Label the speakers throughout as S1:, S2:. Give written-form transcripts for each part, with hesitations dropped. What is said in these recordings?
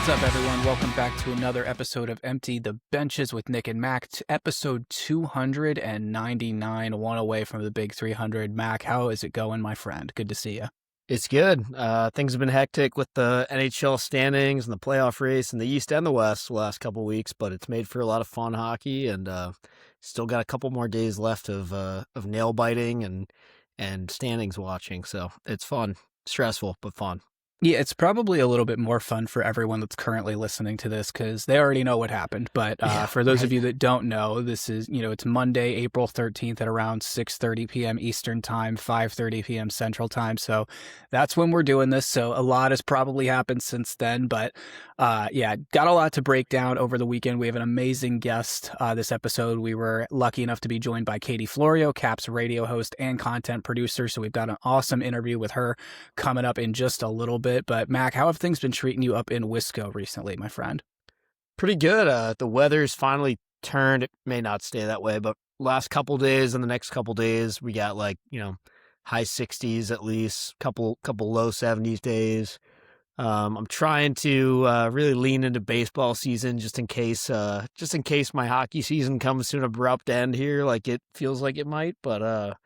S1: What's up, everyone? Welcome back to another episode of Empty the Benches with Nick and Mac, episode 299, one away from the big 300. Mac, how is it going, my friend? Good to see you.
S2: It's good. Things have been hectic with the NHL standings and the playoff race in the East and the West the last couple of weeks, but it's made for a lot of fun hockey, and still got a couple more days left of nail biting and standings watching. So it's fun, stressful, but fun.
S1: Yeah, it's probably a little bit more fun for everyone that's currently listening to this because they already know what happened. But for those of you that don't know, this is, it's Monday, April 13th at around 6:30 p.m. Eastern Time, 5:30 p.m. Central Time. So that's when we're doing this. So a lot has probably happened since then. But got a lot to break down over the weekend. We have an amazing guest this episode. We were lucky enough to be joined by Katie Florio, Caps radio host and content producer. So we've got an awesome interview with her coming up in just a little bit. But Mac, how have things been treating you up in Wisco recently, my friend?
S2: Pretty good. The weather's finally turned. It may not stay that way, but last couple days and the next couple days, we got high 60s at least, couple low 70s days. I'm trying to really lean into baseball season just in case my hockey season comes to an abrupt end here, like it feels like it might. But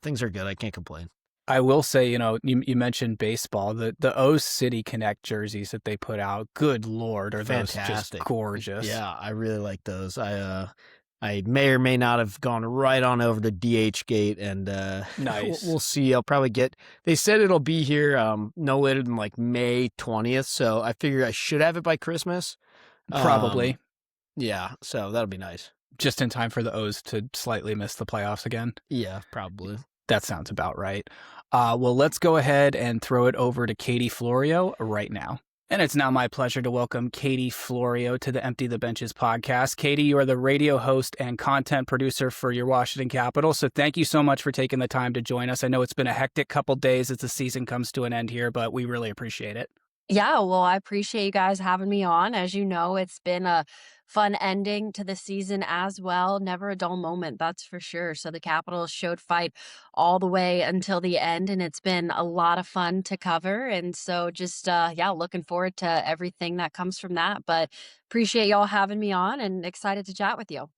S2: things are good. I can't complain.
S1: I will say, you mentioned baseball. The O's City Connect jerseys that they put out, good Lord, are
S2: fantastic.
S1: Those just gorgeous.
S2: Yeah, I really like those. I may or may not have gone right on over to DH Gate, and
S1: nice.
S2: We'll see. I'll probably they said it'll be here no later than May 20th, so I figure I should have it by Christmas.
S1: Probably.
S2: Yeah, so that'll be nice.
S1: Just in time for the O's to slightly miss the playoffs again?
S2: Yeah, probably.
S1: That sounds about right. Well, let's go ahead and throw it over to Katie Florio right now. And it's now my pleasure to welcome Katie Florio to the Empty the Benches podcast. Katie, you are the radio host and content producer for your Washington Capitals. So thank you so much for taking the time to join us. I know it's been a hectic couple days as the season comes to an end here, but we really appreciate it.
S3: Yeah, well, I appreciate you guys having me on. As you know, it's been a fun ending to the season as well. Never a dull moment, that's for sure. So the Capitals showed fight all the way until the end, and it's been a lot of fun to cover. And so just, looking forward to everything that comes from that. But appreciate y'all having me on and excited to chat with you.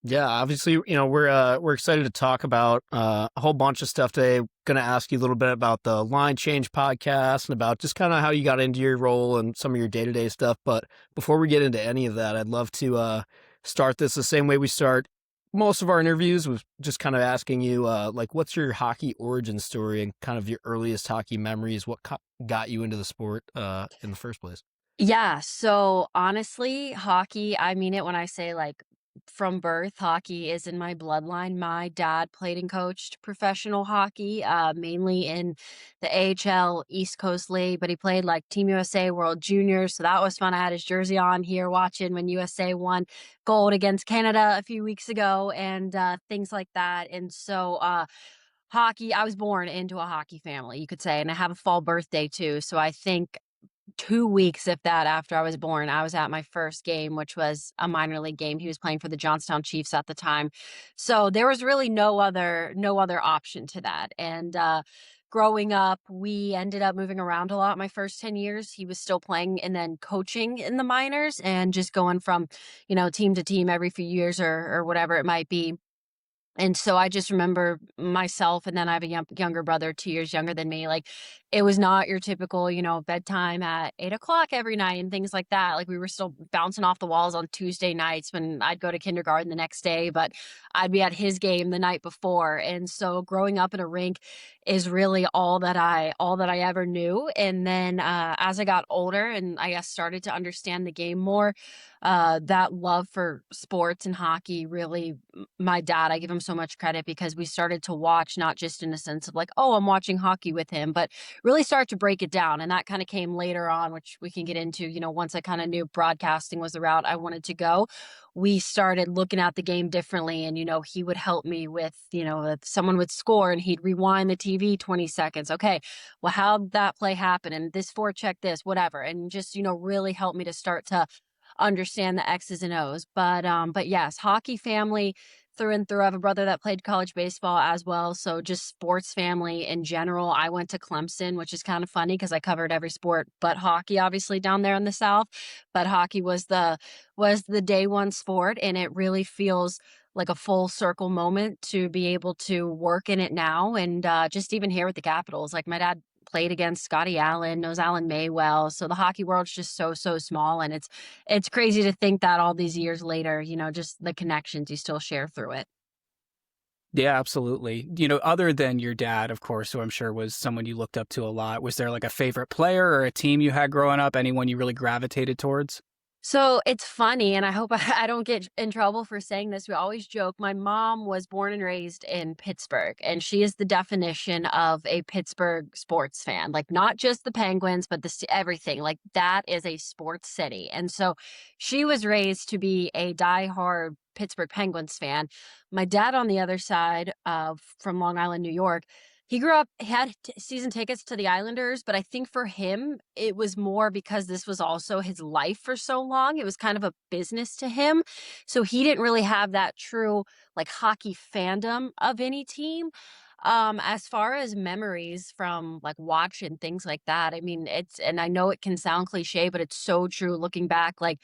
S2: Yeah, obviously, we're excited to talk about a whole bunch of stuff today. Going to ask you a little bit about the Line Change podcast and about just kind of how you got into your role and some of your day-to-day stuff. But before we get into any of that, I'd love to start this the same way we start most of our interviews, with just kind of asking you, what's your hockey origin story and kind of your earliest hockey memories? What got you into the sport in the first place?
S3: Yeah, so honestly, hockey, I mean it when I say from birth, hockey is in my bloodline. My dad played and coached professional hockey, mainly in the AHL East Coast League, but he played Team USA World Juniors. So that was fun. I had his jersey on here watching when USA won gold against Canada a few weeks ago and things like that. And so hockey, I was born into a hockey family, you could say, and I have a fall birthday too. So I think 2 weeks, if that, after I was born, I was at my first game, which was a minor league game. He was playing for the Johnstown Chiefs at the time. So there was really no other option to that. And growing up, we ended up moving around a lot my first 10 years. He was still playing and then coaching in the minors and just going from, team to team every few years or whatever it might be. And so I just remember myself, and then I have a younger brother, 2 years younger than me. It was not your typical, bedtime at 8:00 every night and things like that. We were still bouncing off the walls on Tuesday nights when I'd go to kindergarten the next day, but I'd be at his game the night before. And so growing up in a rink is really all that I ever knew. And then as I got older and I guess started to understand the game more, that love for sports and hockey really, my dad, I give him so much credit because we started to watch, not just in a sense of I'm watching hockey with him, but really start to break it down. And that kind of came later on, which we can get into, once I kind of knew broadcasting was the route I wanted to go. We started looking at the game differently. And, he would help me with, if someone would score and he'd rewind the TV 20 seconds. Okay, well, how'd that play happen? And this forecheck, this, whatever. And just, really help me to start to understand the X's and O's. But yes, hockey family, through and through. I have a brother that played college baseball as well. So just sports family in general. I went to Clemson, which is kind of funny because I covered every sport but hockey, obviously down there in the South. But hockey was the day one sport, and it really feels like a full circle moment to be able to work in it now. And just even here with the Capitals, like my dad played against Scotty Allen, knows Alan May well. So the hockey world's just so small, and it's crazy to think that all these years later, just the connections you still share through it.
S1: Yeah, absolutely. Other than your dad, of course, who I'm sure was someone you looked up to a lot, was there like a favorite player or a team you had growing up? Anyone you really gravitated towards?
S3: So it's funny, and I hope I don't get in trouble for saying this. We always joke. My mom was born and raised in Pittsburgh, and she is the definition of a Pittsburgh sports fan. Like not just the Penguins, but everything. Like that is a sports city. And so she was raised to be a diehard Pittsburgh Penguins fan. My dad, on the other side, from Long Island, New York, he grew up, had season tickets to the Islanders, but I think for him, it was more because this was also his life for so long. It was kind of a business to him. So he didn't really have that true like hockey fandom of any team. As far as memories from like watching things like that, I mean, and I know it can sound cliche, but it's so true looking back, like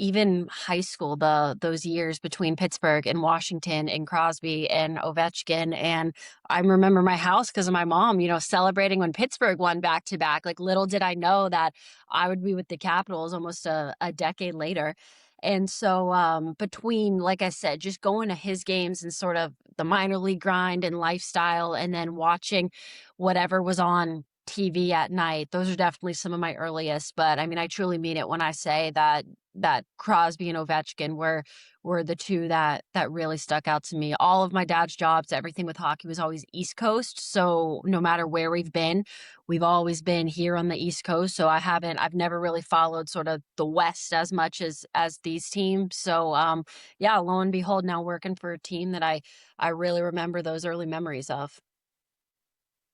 S3: even high school, those years between Pittsburgh and Washington and Crosby and Ovechkin. And I remember my house because of my mom, celebrating when Pittsburgh won back to back. Like little did I know that I would be with the Capitals almost a decade later. And so between, like I said, just going to his games and sort of the minor league grind and lifestyle, and then watching whatever was on TV at night, those are definitely some of my earliest. But I mean, I truly mean it when I say that Crosby and Ovechkin were the two that really stuck out to me. All of my dad's jobs, everything with hockey was always East Coast. So no matter where we've always been here on the East Coast. So I've never really followed sort of the West as much as these teams. So yeah, lo and behold, now working for a team that I really remember those early memories of.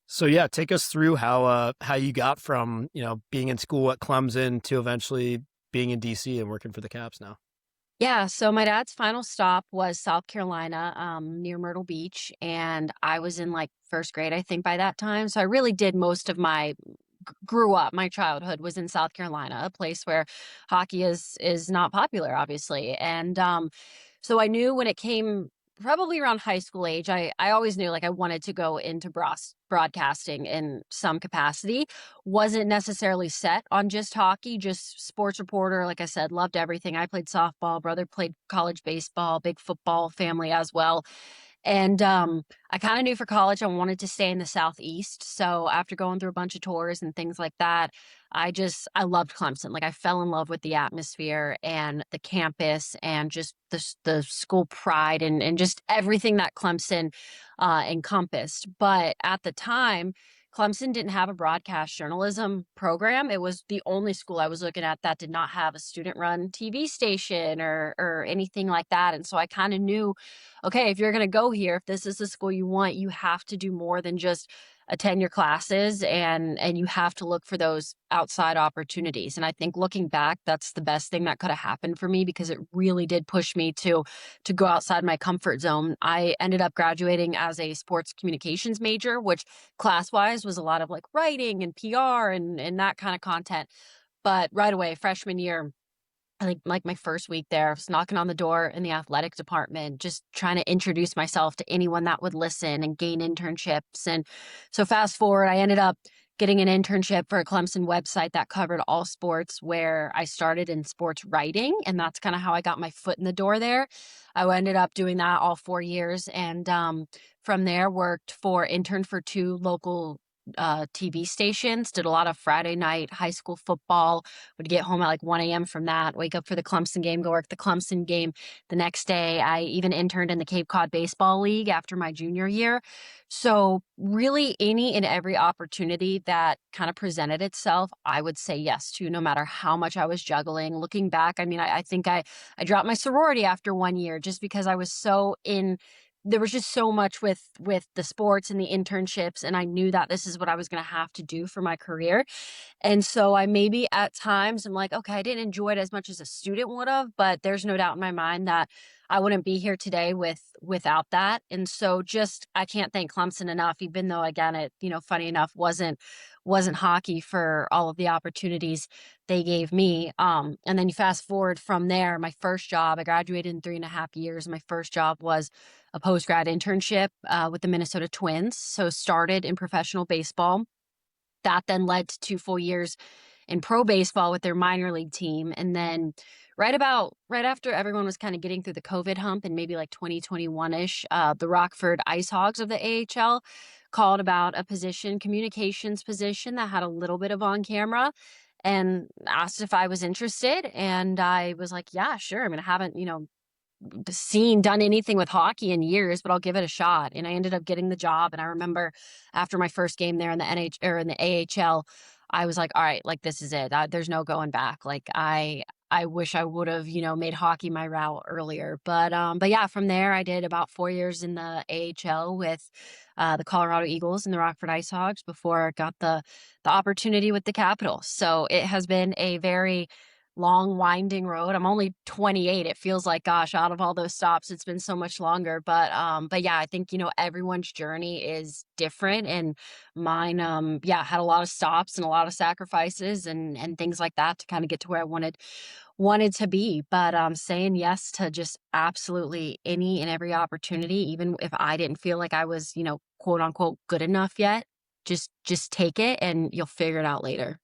S2: So yeah, take us through how you got from, being in school at Clemson to eventually being in DC and working for the Caps now.
S3: Yeah, so my dad's final stop was South Carolina, near Myrtle Beach, and I was in like first grade, I think, by that time. So I really did most of grew up. My childhood was in South Carolina, a place where hockey is not popular, obviously. And so I knew when it came probably around high school age, I always knew like I wanted to go into broadcasting in some capacity. Wasn't necessarily set on just hockey, just sports reporter. Like I said, loved everything. I played softball, brother played college baseball, big football family as well. And I kind of knew for college I wanted to stay in the Southeast. So after going through a bunch of tours and things like that, I loved Clemson. Like I fell in love with the atmosphere and the campus and just the school pride and just everything that Clemson encompassed. But at the time, Clemson didn't have a broadcast journalism program. It was the only school I was looking at that did not have a student-run TV station or anything like that. And so I kind of knew, okay, if you're going to go here, if this is the school you want, you have to do more than just attend your classes and you have to look for those outside opportunities. And I think looking back, that's the best thing that could have happened for me because it really did push me to go outside my comfort zone. I ended up graduating as a sports communications major, which class-wise was a lot of like writing and PR and that kind of content. But right away, freshman year, I think like my first week there, I was knocking on the door in the athletic department, just trying to introduce myself to anyone that would listen and gain internships. And so fast forward, I ended up getting an internship for a Clemson website that covered all sports, where I started in sports writing. And that's kind of how I got my foot in the door there. I ended up doing that all 4 years. And from there interned for two local TV stations, did a lot of Friday night high school football, would get home at like 1 a.m. from that, wake up for the Clemson game, go work the Clemson game the next day. I even interned in the Cape Cod Baseball League after my junior year. So really any and every opportunity that kind of presented itself, I would say yes to, no matter how much I was juggling. Looking back, I mean, I think I dropped my sorority after 1 year just because I was so in there was just so much with the sports and the internships, and I knew that this is what I was going to have to do for my career. And so I maybe at times I'm like, okay, I didn't enjoy it as much as a student would have, but there's no doubt in my mind that I wouldn't be here today without that. And so just I can't thank Clemson enough, even though again it, funny enough, wasn't hockey for all of the opportunities they gave me. And then you fast forward from there, my first job, I graduated in 3.5 years. My first job was a post-grad internship with the Minnesota Twins. So started in professional baseball. That then led to 2 full years in pro baseball with their minor league team. And then right after everyone was kind of getting through the COVID hump and maybe like 2021-ish, the Rockford Ice Hogs of the AHL called about a communications position that had a little bit of on camera and asked if I was interested. And I was like, yeah, sure. I mean, I haven't, done anything with hockey in years, but I'll give it a shot. And I ended up getting the job. And I remember after my first game there in the in the AHL, I was like, all right, like this is it. There's no going back. Like I wish I would have, made hockey my route earlier. But yeah, from there I did about 4 years in the AHL with the Colorado Eagles and the Rockford Ice Hogs before I got the opportunity with the Capitals. So it has been a very long, winding road. I'm only 28. It feels like, gosh, out of all those stops, it's been so much longer. But yeah, I think, everyone's journey is different. And mine, had a lot of stops and a lot of sacrifices and things like that to kind of get to where I wanted to be. But saying yes to just absolutely any and every opportunity, even if I didn't feel like I was, quote unquote, good enough yet, just take it and you'll figure it out later.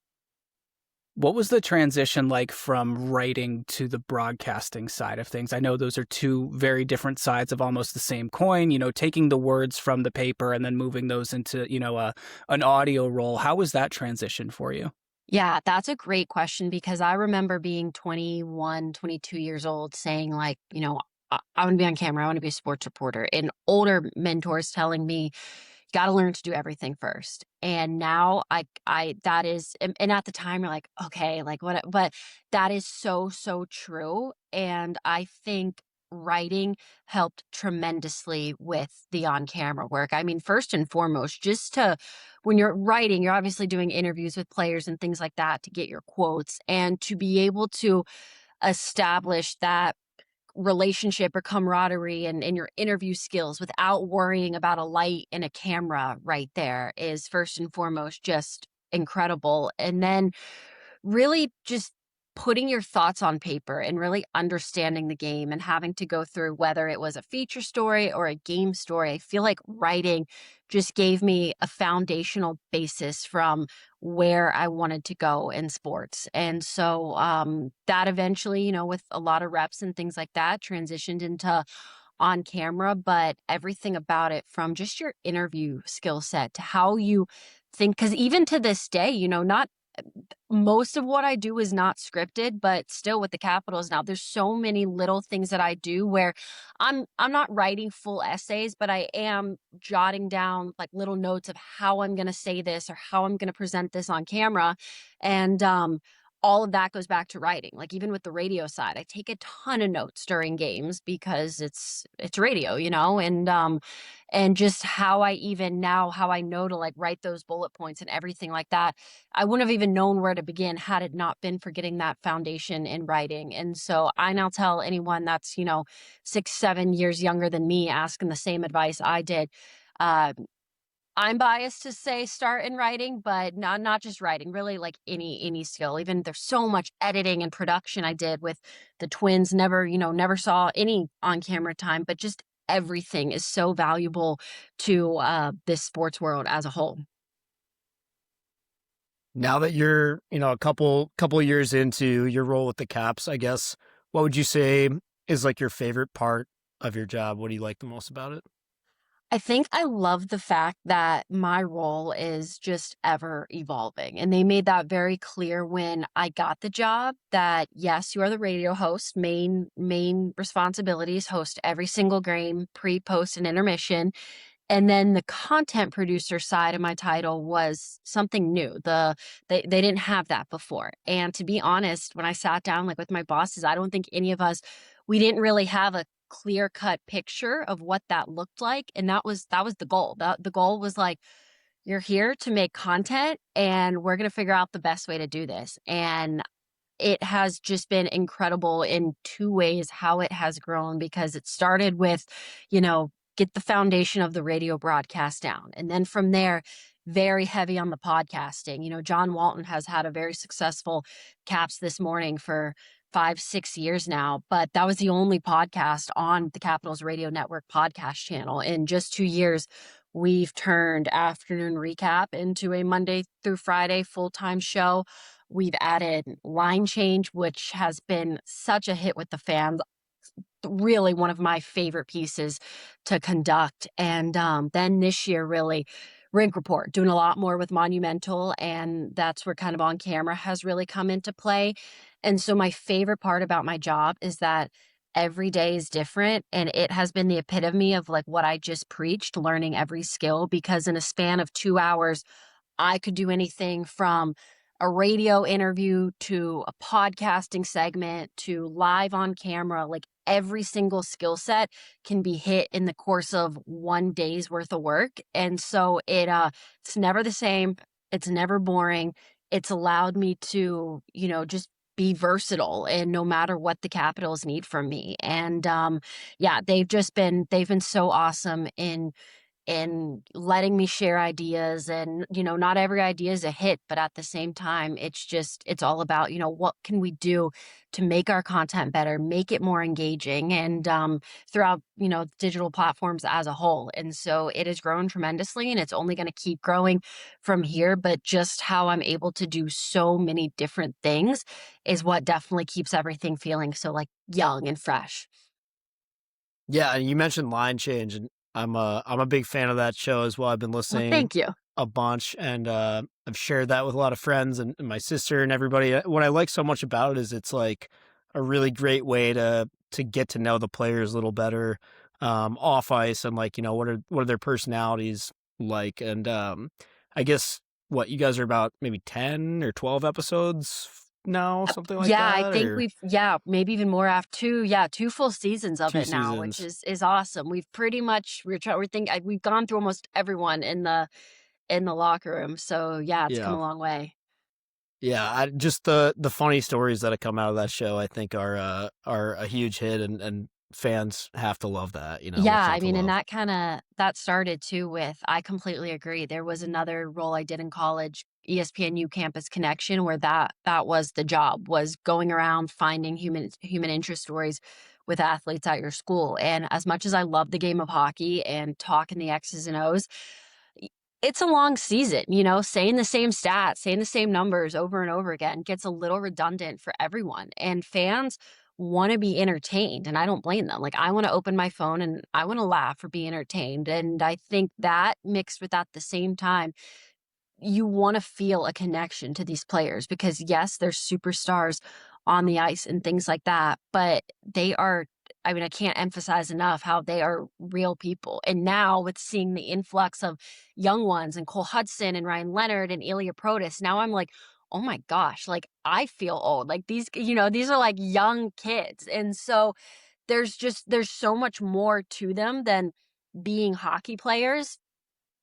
S1: What was the transition like from writing to the broadcasting side of things? I know those are two very different sides of almost the same coin, taking the words from the paper and then moving those into, an audio role. How was that transition for you?
S3: Yeah, that's a great question because I remember being 21, 22 years old saying like, I want to be on camera. I want to be a sports reporter. And older mentors telling me, got to learn to do everything first. And now that is, and at the time you're like, okay, like what, but that is so, so true. And I think writing helped tremendously with the on-camera work. I mean, first and foremost, when you're writing, you're obviously doing interviews with players and things like that to get your quotes and to be able to establish that relationship or camaraderie and your interview skills without worrying about a light and a camera right there is first and foremost just incredible. And then really just putting your thoughts on paper and really understanding the game and having to go through whether it was a feature story or a game story. I feel like writing just gave me a foundational basis from where I wanted to go in sports. And so that eventually, with a lot of reps and things like that, transitioned into on camera, but everything about it from just your interview skill set to how you think, because even to this day, not most of what I do is not scripted, but still with the Capitals now, there's so many little things that I do where I'm not writing full essays, but I am jotting down like little notes of how I'm going to say this or how I'm going to present this on camera. And all of that goes back to writing. Like even with the radio side, I take a ton of notes during games because it's radio, and just how I know to like write those bullet points and everything like that. I wouldn't have even known where to begin had it not been for getting that foundation in writing. And so I now tell anyone that's, 6, 7 years younger than me asking the same advice I did. I'm biased to say start in writing, but not just writing, really like any skill. Even there's so much editing and production I did with the Twins. Never saw any on-camera time, but just everything is so valuable to this sports world as a whole.
S2: Now that you're, a couple years into your role with the Caps, I guess, what would you say is like your favorite part of your job? What do you like the most about it?
S3: I think I love the fact that my role is just ever evolving. And they made that very clear when I got the job that yes, you are the radio host. Main responsibilities, host every single game, pre, post, and intermission. And then the content producer side of my title was something new. They didn't have that before. And to be honest, when I sat down like with my bosses, I don't think any of us, we didn't really have a clear-cut picture of what that looked like, and that was the goal. The goal was like, you're here to make content, and we're gonna figure out the best way to do this. And it has just been incredible in two ways how it has grown, because it started with, get the foundation of the radio broadcast down. And then from there, very heavy on the podcasting. John Walton has had a very successful Caps This Morning for 5-6 years now, but that was the only podcast on the Capitals Radio Network podcast channel. In just 2 years, we've turned Afternoon Recap into a Monday through Friday full-time show. We've added Line Change, which has been such a hit with the fans. Really one of my favorite pieces to conduct. And then this year, really, Rink Report, doing a lot more with Monumental, and that's where kind of on camera has really come into play. And so my favorite part about my job is that every day is different, and it has been the epitome of like what I just preached, learning every skill, because in a span of 2 hours, I could do anything from a radio interview to a podcasting segment to live on camera. Like every single skill set can be hit in the course of one day's worth of work. And so it's never the same. It's never boring. It's allowed me to, just be versatile and no matter what the Capitals need from me. And yeah, they've been so awesome in letting me share ideas. And not every idea is a hit, but at the same time, it's all about what can we do to make our content better, make it more engaging, and throughout digital platforms as a whole. And so it has grown tremendously, and it's only going to keep growing from here. But just how I'm able to do so many different things is what definitely keeps everything feeling so like young and fresh.
S2: Yeah, and you mentioned Line Change, and I'm a big fan of that show as well. I've been
S3: Well,
S2: listening
S3: thank you.
S2: a bunch, and I've shared that with a lot of friends and my sister and everybody. What I like so much about it is it's like a really great way to get to know the players a little better off ice, and like what are their personalities like. And I guess what you guys are about maybe 10 or 12 episodes now, something like
S3: Yeah, I
S2: that,
S3: think
S2: or
S3: maybe even more after two full seasons of
S2: 2
S3: it now, which
S2: seasons.
S3: is awesome. We've pretty much we've gone through almost everyone in the locker room. So yeah, it's come
S2: Yeah.
S3: a long way.
S2: Yeah, just the funny stories that have come out of that show, I think are a huge hit, and fans have to love that.
S3: Yeah,
S2: What's
S3: I
S2: not to
S3: mean, and
S2: love?
S3: that started too with, I completely agree. There was another role I did in college, ESPNU Campus Connection, where that was the job, was going around finding human interest stories with athletes at your school. And as much as I love the game of hockey and talking the X's and O's, it's a long season, saying the same stats, saying the same numbers over and over again gets a little redundant for everyone. And fans want to be entertained, and I don't blame them. Like, I want to open my phone and I want to laugh or be entertained. And I think that mixed with at the same time, you want to feel a connection to these players, because yes, they're superstars on the ice and things like that, but they are, I mean, I can't emphasize enough how they are real people. And now with seeing the influx of young ones and Cole Hudson and Ryan Leonard and Ilya Protas, now I'm like, oh my gosh, like I feel old. Like these are like young kids. And so there's so much more to them than being hockey players.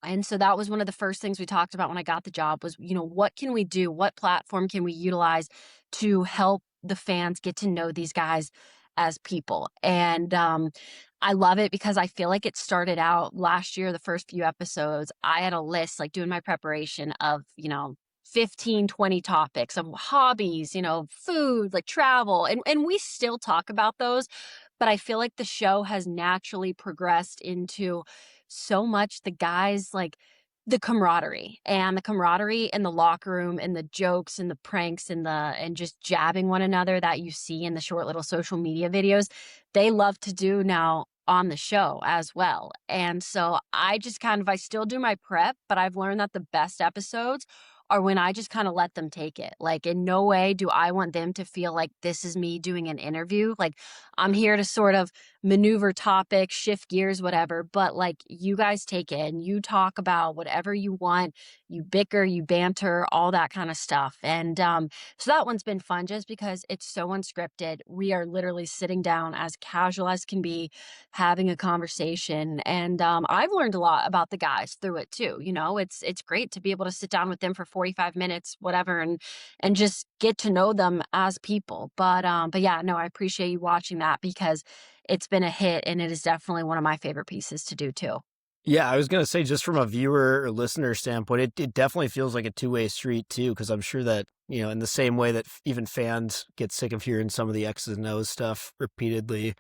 S3: And so that was one of the first things we talked about when I got the job was, what can we do? What platform can we utilize to help the fans get to know these guys as people? And I love it because I feel like it started out last year, the first few episodes, I had a list, like doing my preparation of, 15, 20 topics of hobbies, food, like travel. And we still talk about those, but I feel like the show has naturally progressed into so much the guys, like the camaraderie in the locker room and the jokes and the pranks and just jabbing one another that you see in the short little social media videos, they love to do now on the show as well. And so I still do my prep, but I've learned that the best episodes are when I just kind of let them take it. Like, in no way do I want them to feel like this is me doing an interview. Like, I'm here to sort of maneuver topics, shift gears, whatever. But like, you guys take it and you talk about whatever you want. You bicker, you banter, all that kind of stuff. And so that one's been fun just because it's so unscripted. We are literally sitting down as casual as can be, having a conversation. And I've learned a lot about the guys through it too. You know, it's great to be able to sit down with them for 45 minutes, whatever, and just get to know them as people. But yeah, no, I appreciate you watching that because it's been a hit and it is definitely one of my favorite pieces to do too.
S2: Yeah, I was going to say, just from a viewer or listener standpoint, it definitely feels like a two-way street too, because I'm sure that, in the same way that even fans get sick of hearing some of the X's and O's stuff repeatedly,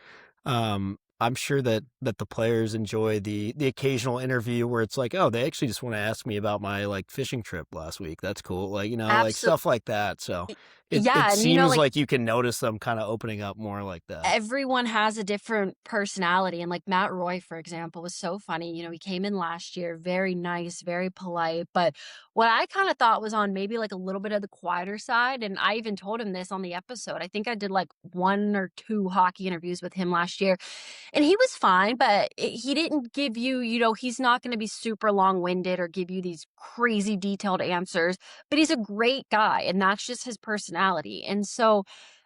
S2: I'm sure that the players enjoy the occasional interview where it's like, oh, they actually just want to ask me about my like fishing trip last week. That's cool. Like, like
S3: Absolutely.
S2: stuff like that. So it
S3: Yeah. And
S2: seems
S3: like,
S2: like you can notice them kind of opening up more like that.
S3: everyone has a different personality. And like Matt Roy, for example, was so funny. He came in last year, very nice, very polite. But what I kind of thought was on maybe like a little bit of the quieter side. And I even told him this on the episode. I think I did like 1 or 2 hockey interviews with him last year. And he was fine, but he didn't give you, he's not going to be super long winded or give you these crazy detailed answers. But he's a great guy. And that's just his personality. And so,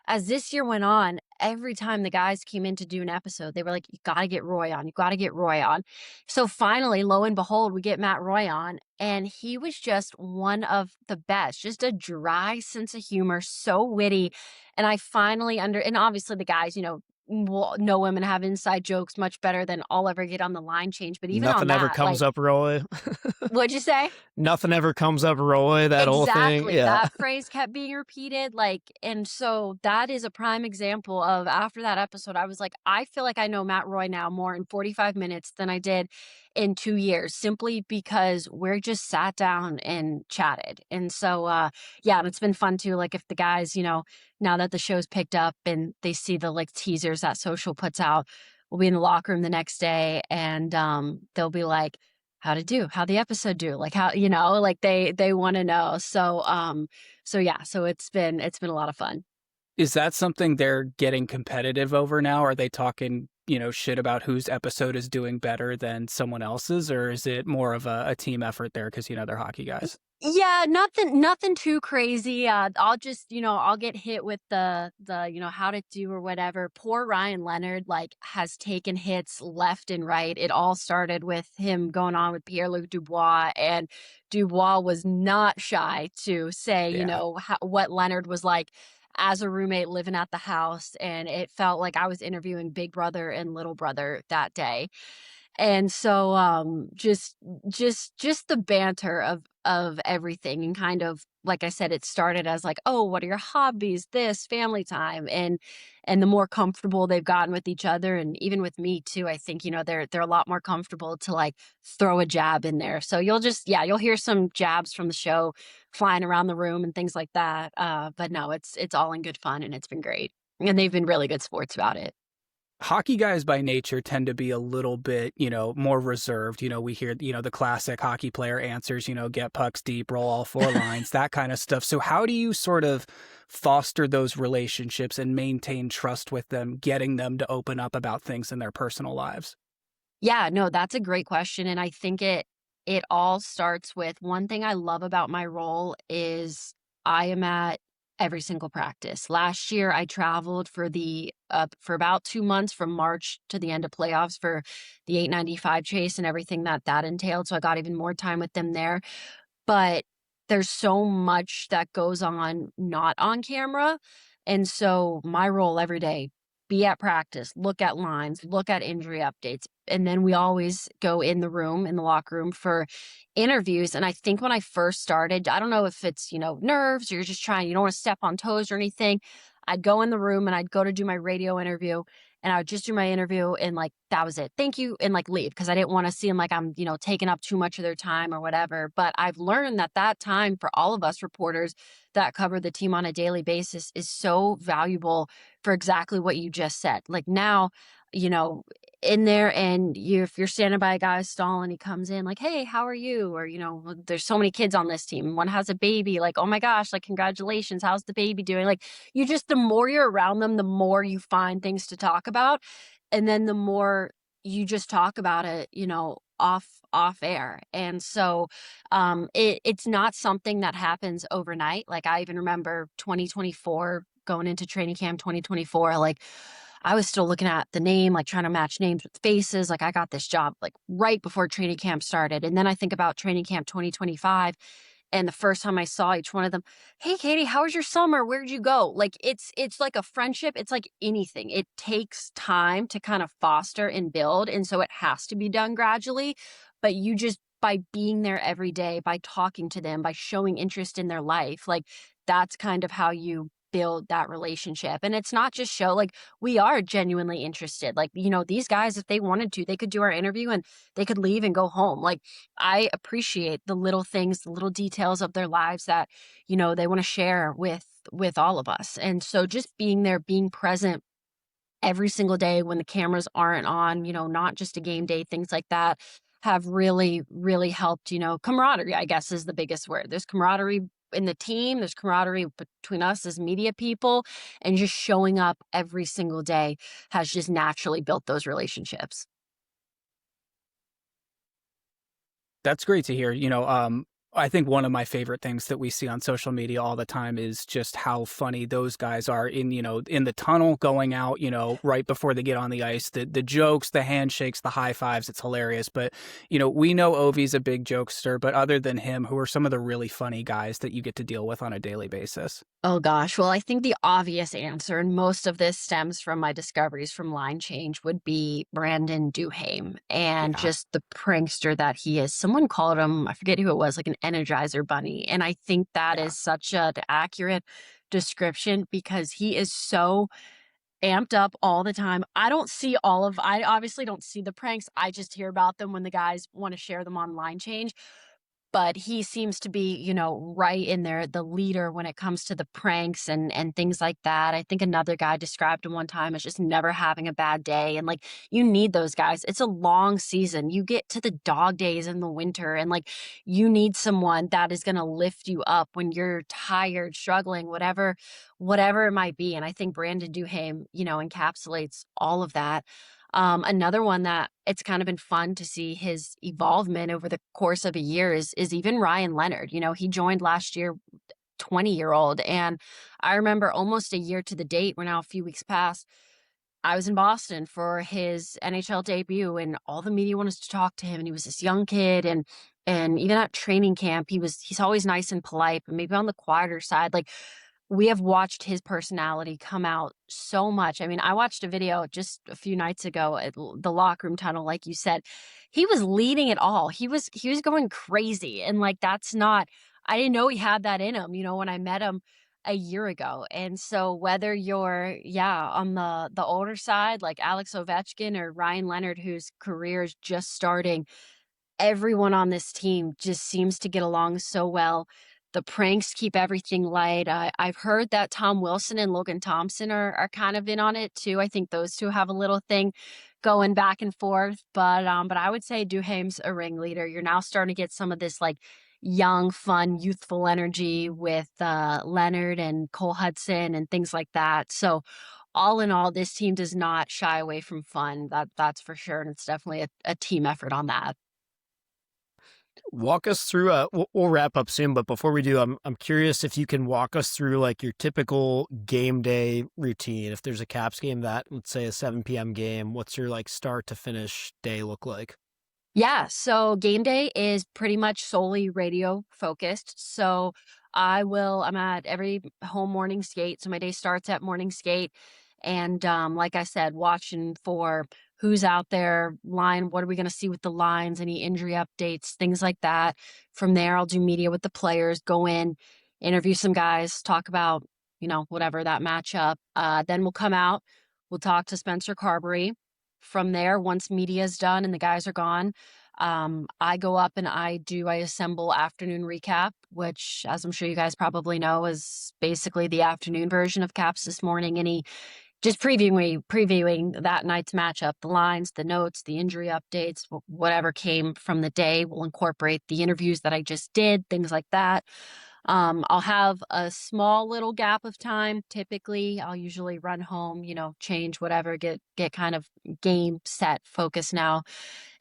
S3: as this year went on, every time the guys came in to do an episode, they were like, you got to get Roy on. You got to get Roy on. So finally, lo and behold, we get Matt Roy on. And he was just one of the best, just a dry sense of humor, so witty. And I finally and obviously the guys, will know him and have inside jokes much better than I'll ever get on the line change. But even on
S2: Nothing ever
S3: that,
S2: comes
S3: like,
S2: up, Roy.
S3: what'd you say?
S2: Nothing ever comes up, Roy. That whole thing.
S3: Exactly.
S2: Yeah.
S3: That phrase kept being repeated. Like, and so that is a prime example of, after that episode, I was like, I feel like I know Matt Roy now more in 45 minutes than I did in 2 years, simply because we're just sat down and chatted. And so, yeah, and it's been fun too. Like, if the guys, now that the show's picked up and they see the like teasers that Social puts out, we'll be in the locker room the next day and they'll be like, how'd the episode do? Like, how, like they want to know. So yeah, so it's been a lot of fun.
S1: Is that something they're getting competitive over now? Are they talking, shit about whose episode is doing better than someone else's? Or is it more of a team effort there because, they're hockey guys?
S3: Yeah, nothing too crazy. I'll just, I'll get hit with the, how to do or whatever. Poor Ryan Leonard, like, has taken hits left and right. It all started with him going on with Pierre-Luc Dubois, and Dubois was not shy to say,
S1: Yeah.
S3: what Leonard was like as a roommate living at the house. And it felt like I was interviewing Big Brother and Little Brother that day. And so just the banter of everything, and kind of, like I said, it started as like, oh, what are your hobbies, this family time, and the more comfortable they've gotten with each other, and even with me too, I think they're a lot more comfortable to like throw a jab in there. So you'll hear some jabs from the show flying around the room and things like that, but no, it's all in good fun and it's been great, and they've been really good sports about it.
S1: Hockey guys by nature tend to be a little bit, more reserved. We hear, the classic hockey player answers, get pucks deep, roll all 4 lines, that kind of stuff. So how do you sort of foster those relationships and maintain trust with them, getting them to open up about things in their personal lives?
S3: Yeah, no, that's a great question. And I think it all starts with, one thing I love about my role is I am at every single practice. Last year I traveled for about 2 months, from March to the end of playoffs, for the 895 chase and everything that entailed. So I got even more time with them there. But there's so much that goes on not on camera. And so my role every day, be at practice, look at lines, look at injury updates. And then we always go in the locker room for interviews. And I think when I first started, I don't know if it's, nerves, or you're just you don't want to step on toes or anything. I'd go in the room and I'd go to do my radio interview, and I would just do my interview and like, that was it. Thank you. And like leave, because I didn't want to seem like I'm, taking up too much of their time or whatever. But I've learned that time for all of us reporters that cover the team on a daily basis is so valuable for exactly what you just said. Like now, in there and if you're standing by a guy's stall and he comes in like, hey, how are you? Or, there's so many kids on this team. One has a baby, like, oh my gosh, like, congratulations. How's the baby doing? Like, the more you're around them, the more you find things to talk about. And then the more you just talk about it, off air. And so it's not something that happens overnight. Like, I even remember 2024 going into training camp 2024, like, I was still looking at the name, like trying to match names with faces. Like, I got this job like right before training camp started. And then I think about training camp 2025. And the first time I saw each one of them, hey, Katie, how was your summer? Where'd you go? Like, it's like a friendship. It's like anything. It takes time to kind of foster and build. And so it has to be done gradually. But you just, by being there every day, by talking to them, by showing interest in their life, like, that's kind of how you build that relationship. And it's not just show, like, we are genuinely interested. Like, these guys, if they wanted to, they could do our interview and they could leave and go home. Like, I appreciate the little things, the little details of their lives that, they want to share with all of us. And so just being there, being present every single day when the cameras aren't on, not just a game day, things like that have really, really helped. Camaraderie, I guess, is the biggest word. There's camaraderie in the team, there's camaraderie between us as media people, and just showing up every single day has just naturally built those relationships.
S1: That's great to hear. I think one of my favorite things that we see on social media all the time is just how funny those guys are in the tunnel going out, right before they get on the ice. The jokes, the handshakes, the high fives, it's hilarious. But, we know Ovi's a big jokester, but other than him, who are some of the really funny guys that you get to deal with on a daily basis?
S3: Oh gosh. Well, I think the obvious answer, and most of this stems from my discoveries from Line Change, would be Brandon Duhaime and
S1: Yeah.
S3: just the prankster that he is. Someone called him, I forget who it was, like an Energizer bunny. And I think that
S1: Yeah.
S3: is such an accurate description because he is so amped up all the time. I obviously don't see the pranks. I just hear about them when the guys want to share them on Line Change, but he seems to be, right in there, the leader when it comes to the pranks and things like that. I think another guy described him one time as just never having a bad day. And like, you need those guys. It's a long season. You get to the dog days in the winter, and like, you need someone that is going to lift you up when you're tired, struggling, whatever it might be. And I think Brandon Duhaime, encapsulates all of that. Another one that it's kind of been fun to see his evolvement over the course of a year is even Ryan Leonard. He joined last year, 20-year-old. And I remember almost a year to the date, we're now a few weeks past, I was in Boston for his NHL debut and all the media wanted to talk to him. And he was this young kid. And even at training camp, he's always nice and polite, but maybe on the quieter side. Like, we have watched his personality come out so much. I mean, I watched a video just a few nights ago at the locker room tunnel, like you said. He was leading it all. He was going crazy. And like, I didn't know he had that in him, when I met him a year ago. And so whether you're, on the older side, like Alex Ovechkin, or Ryan Leonard, whose career is just starting, everyone on this team just seems to get along so well. The pranks keep everything light. I've heard that Tom Wilson and Logan Thompson are kind of in on it too. I think those two have a little thing going back and forth. But I would say Duhaime's a ringleader. You're now starting to get some of this like young, fun, youthful energy with Leonard and Cole Hudson and things like that. So all in all, this team does not shy away from fun. That's for sure. And it's definitely a team effort on that.
S2: Walk us through. We'll wrap up soon, but before we do, I'm curious if you can walk us through like your typical game day routine. If there's a Caps game that, let's say, a 7 p.m. game, what's your like start to finish day look like?
S3: Yeah, so game day is pretty much solely radio focused. So I'm at every home morning skate. So my day starts at morning skate. And like I said, watching for who's out there, line, what are we going to see with the lines, any injury updates, things like that. From there, I'll do media with the players, go in, interview some guys, talk about, whatever that matchup. Then we'll come out, we'll talk to Spencer Carberry. From there, once media's done and the guys are gone, I go up and I assemble afternoon recap, which, as I'm sure you guys probably know, is basically the afternoon version of Caps This Morning. Any just previewing that night's matchup, the lines, the notes, the injury updates, whatever came from the day. We'll incorporate the interviews that I just did, things like that. I'll have a small little gap of time. Typically, I'll usually run home, change whatever, get kind of game set focus now.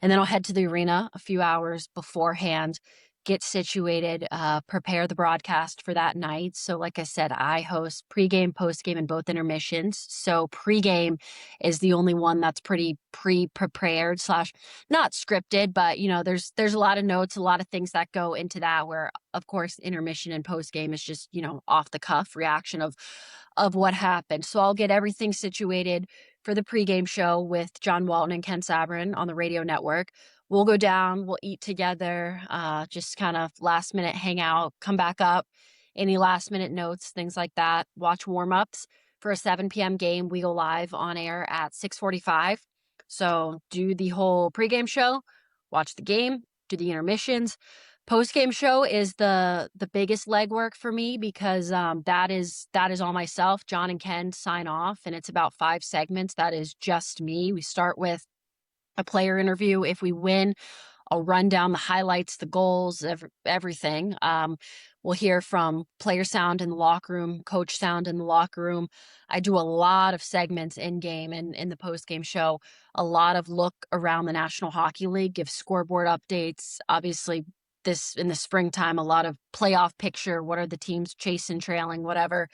S3: And then I'll head to the arena a few hours beforehand, get situated, prepare the broadcast for that night. So like I said, I host pregame, postgame, and both intermissions. So pregame is the only one that's pretty pre-prepared / not scripted, but there's a lot of notes, a lot of things that go into that, where of course intermission and postgame is just, off the cuff reaction of what happened. So I'll get everything situated for the pregame show with John Walton and Ken Sabrin on the radio network. We'll go down, we'll eat together, just kind of last minute hang out, come back up, any last minute notes, things like that, watch warm-ups. For a 7 p.m. game, we go live on air at 6:45. So do the whole pregame show, watch the game, do the intermissions. Post-game show is the biggest legwork for me, because that is all myself. John and Ken sign off, and it's about 5 segments. That is just me. We start with a player interview. If we win, I'll run down the highlights, the goals, everything. We'll hear from player sound in the locker room, coach sound in the locker room. I do a lot of segments in game and in the post game show, a lot of look around the National Hockey League, give scoreboard updates. Obviously, this in the springtime, a lot of playoff picture. What are the teams chasing, trailing, whatever.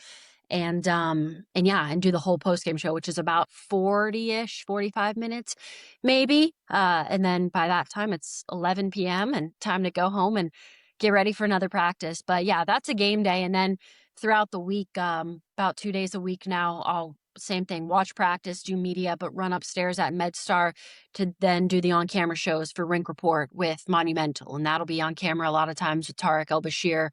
S3: And do the whole post game show, which is about 40-ish, 45 minutes, maybe. And then by that time it's 11 p.m. and time to go home and get ready for another practice. But yeah, that's a game day. And then throughout the week, about 2 days a week now, I'll same thing, watch practice, do media, but run upstairs at MedStar to then do the on-camera shows for Rink Report with Monumental. And that'll be on camera a lot of times with Tarek El-Bashir.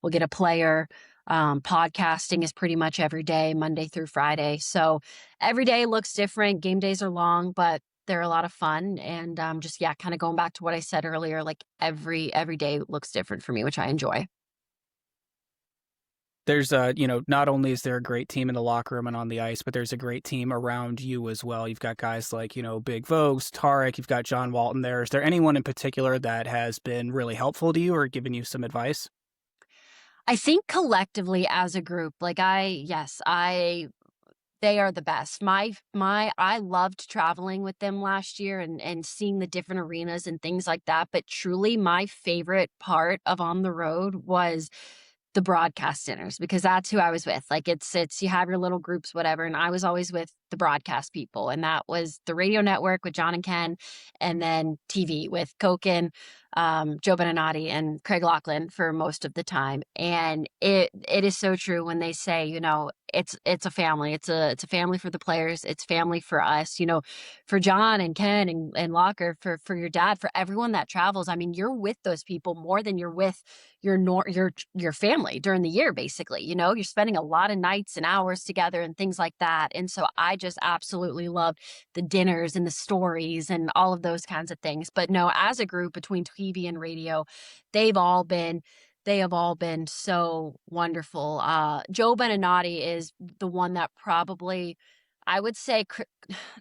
S3: We'll get a player. Podcasting is pretty much every day, Monday through Friday. So every day looks different. Game days are long, but they're a lot of fun. And kind of going back to what I said earlier, like every day looks different for me, which I enjoy.
S1: There's not only is there a great team in the locker room and on the ice, but there's a great team around you as well. You've got guys like, Big Vogues, Tarek, you've got John Walton there. Is there anyone in particular that has been really helpful to you or given you some advice?
S3: I think collectively as a group, they are the best. I loved traveling with them last year and seeing the different arenas and things like that. But truly my favorite part of On the Road was the broadcast dinners, because that's who I was with. Like it's you have your little groups, whatever. And I was always with the broadcast people. And that was the radio network with John and Ken, and then TV with Koken, Joe Beninati and Craig Laughlin for most of the time. And it is so true when they say, it's a family. It's a family for the players. It's family for us, for John and Ken and Locker, for your dad, for everyone that travels. I mean, you're with those people more than you're with your family during the year, basically. You're spending a lot of nights and hours together and things like that. And so I just absolutely loved the dinners and the stories and all of those kinds of things. But no, as a group between TV and radio, they have all been so wonderful. Joe Beninati is the one that probably, I would say,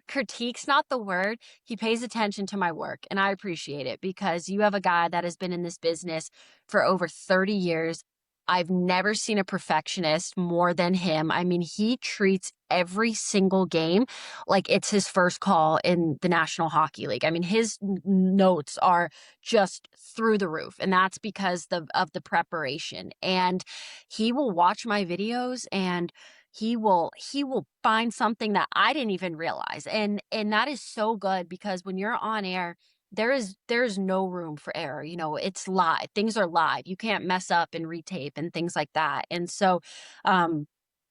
S3: critique's not the word. He pays attention to my work, and I appreciate it, because you have a guy that has been in this business for over 30 years. I've never seen a perfectionist more than him. I mean, he treats every single game like it's his first call in the National Hockey League. I mean, his notes are just through the roof, and that's because of the preparation. And he will watch my videos and he will find something that I didn't even realize. And that is so good, because when you're on air, there is no room for error. It's live. Things are live. You can't mess up and retape and things like that. And so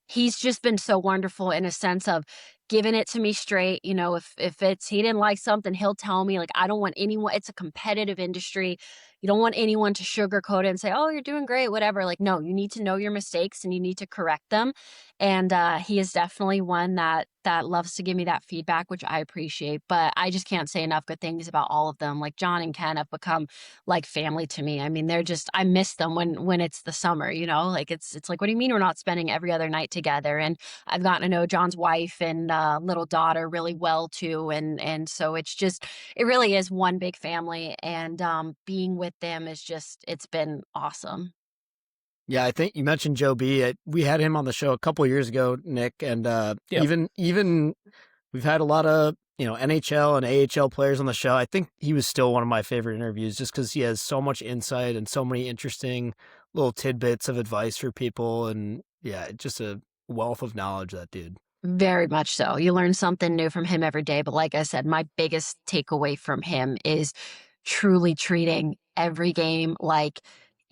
S3: he's just been so wonderful in a sense of giving it to me straight. If he didn't like something, he'll tell me. Like, I don't want anyone, it's a competitive industry. you don't want anyone to sugarcoat it and say, oh, you're doing great, whatever. Like, no, you need to know your mistakes and you need to correct them. And he is definitely one that loves to give me that feedback, which I appreciate. But I just can't say enough good things about all of them. Like John and Ken have become like family to me. I mean, they're just, I miss them when it's the summer, you know, like it's like, what do you mean we're not spending every other night together? And I've gotten to know John's wife and little daughter really well too. And so it's just, it really is one big family. And being with them is just, it's been awesome.
S2: Yeah, I think you mentioned Joe B. We had him on the show a couple of years ago, Nick, and even we've had a lot of NHL and AHL players on the show. I think he was still one of my favorite interviews just because he has so much insight and so many interesting little tidbits of advice for people, and yeah, just a wealth of knowledge, that dude.
S3: Very much so. You learn something new from him every day. But like I said, my biggest takeaway from him is truly treating every game like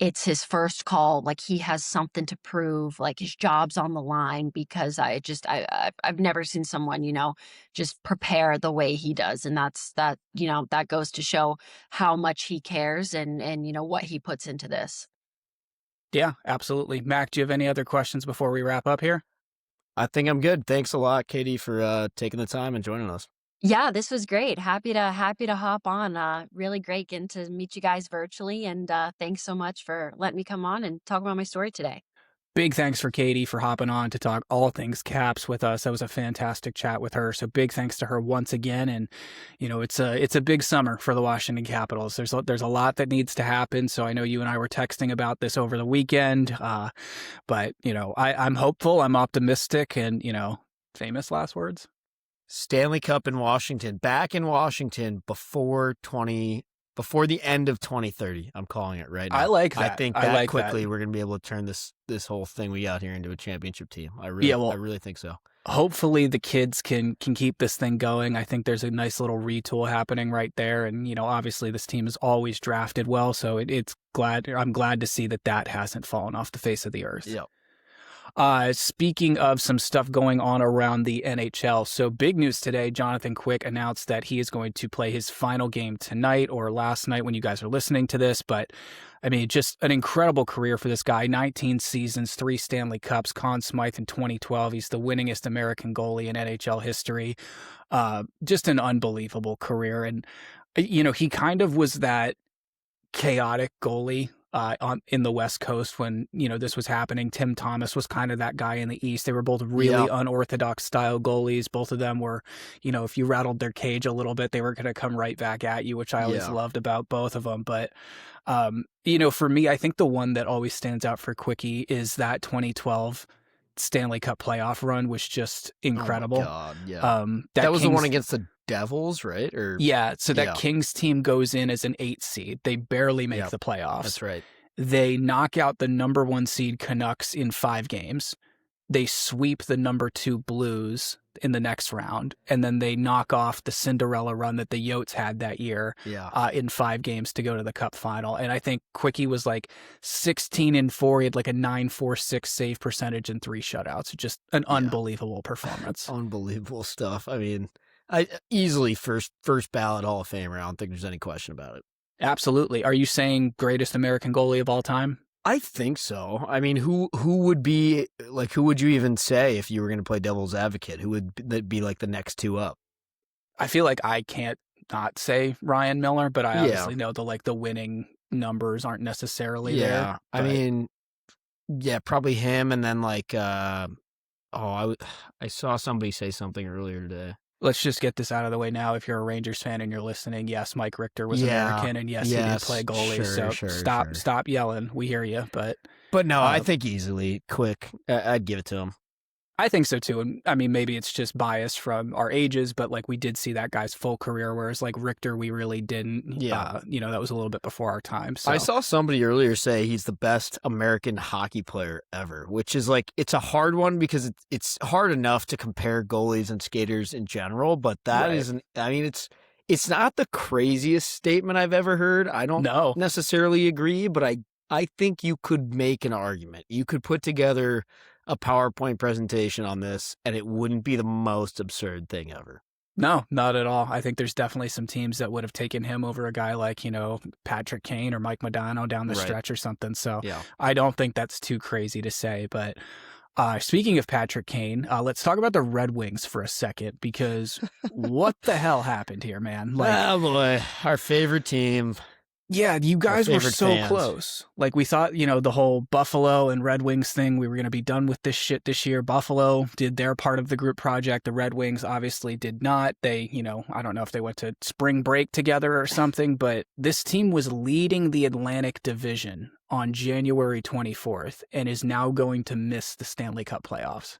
S3: it's his first call, like he has something to prove, like his job's on the line, because I've never seen someone, just prepare the way he does. And that goes to show how much he cares and what he puts into this.
S1: Yeah, absolutely. Mac, do you have any other questions before we wrap up here?
S2: I think I'm good. Thanks a lot, Katie, for taking the time and joining us.
S3: Yeah, this was great. Happy to hop on. Really great getting to meet you guys virtually. And thanks so much for letting me come on and talk about my story today.
S1: Big thanks for Katie for hopping on to talk all things Caps with us. That was a fantastic chat with her. So big thanks to her once again. And, it's a big summer for the Washington Capitals. There's a lot that needs to happen. So I know you and I were texting about this over the weekend. But, I'm hopeful, I'm optimistic, and, famous last words.
S2: Stanley Cup in Washington, back in Washington before the end of 2030. I'm calling it right now.
S1: I like that.
S2: I think quickly we're going to be able to turn this whole thing we got here into a championship team. I really think so.
S1: Hopefully the kids can keep this thing going. I think there's a nice little retool happening right there. And, obviously this team has always drafted well. So I'm glad to see that hasn't fallen off the face of the earth.
S2: Yep.
S1: Speaking of some stuff going on around the NHL, so big news today, Jonathan Quick announced that he is going to play his final game tonight, or last night when you guys are listening to this. But I mean, just an incredible career for this guy. 19 seasons, 3 Stanley Cups, Conn Smythe in 2012. He's the winningest American goalie in NHL history. Just an unbelievable career. And, he kind of was that chaotic goalie in the West Coast when, this was happening. Tim Thomas was kind of that guy in the East. They were both really unorthodox style goalies. Both of them were, if you rattled their cage a little bit, they were going to come right back at you, which I always loved about both of them. But, for me, I think the one that always stands out for Quickie is that 2012 Stanley Cup playoff run was just incredible.
S2: Oh my God, yeah. That was the one against the Devils, right?
S1: So that Kings team goes in as an 8 seed. They barely make the playoffs.
S2: That's right.
S1: They knock out the number 1 seed Canucks in 5 games. They sweep the number 2 Blues in the next round, and then they knock off the Cinderella run that the Yotes had that year in 5 games to go to the Cup final. And I think Quickie was like 16-4. He had like a .946 save percentage and 3 shutouts. Just an unbelievable performance.
S2: Unbelievable stuff. I mean, I easily first ballot Hall of Famer. I don't think there's any question about it.
S1: Absolutely. Are you saying greatest American goalie of all time?
S2: I think so. I mean, who would you even say if you were going to play devil's advocate? Who would be like the next 2 up?
S1: I feel like I can't not say Ryan Miller, but I obviously know the winning numbers aren't necessarily there.
S2: I mean, probably him. And then I saw somebody say something earlier today.
S1: Let's just get this out of the way now. If you're a Rangers fan and you're listening, yes, Mike Richter was American, and yes, he did play goalie. Stop yelling. We hear you, but
S2: no, I think easily Quick. I'd give it to him.
S1: I think so too. And I mean, maybe it's just bias from our ages, but we did see that guy's full career, whereas Richter, we really didn't. That was a little bit before our time. So.
S2: I saw somebody earlier say he's the best American hockey player ever, which is it's a hard one because it's hard enough to compare goalies and skaters in general, but that isn't. I mean, it's not the craziest statement I've ever heard. I don't necessarily agree, but I think you could make an argument. You could put together a PowerPoint presentation on this, and it wouldn't be the most absurd thing ever.
S1: No, not at all. I think there's definitely some teams that would have taken him over a guy like, Patrick Kane or Mike Modano down the
S2: Right.
S1: stretch or something. So
S2: Yeah.
S1: I don't think that's too crazy to say. But speaking of Patrick Kane, let's talk about the Red Wings for a second, because what the hell happened here, man?
S2: Oh boy, our favorite team.
S1: Yeah, you guys were
S2: favorite
S1: so
S2: fans.
S1: close. Like, we thought, the whole Buffalo and Red Wings thing, we were going to be done with this shit this year. Buffalo did their part of the group project. The Red Wings obviously did not. They, I don't know if they went to spring break together or something, but this team was leading the Atlantic Division on January 24th and is now going to miss the Stanley Cup playoffs.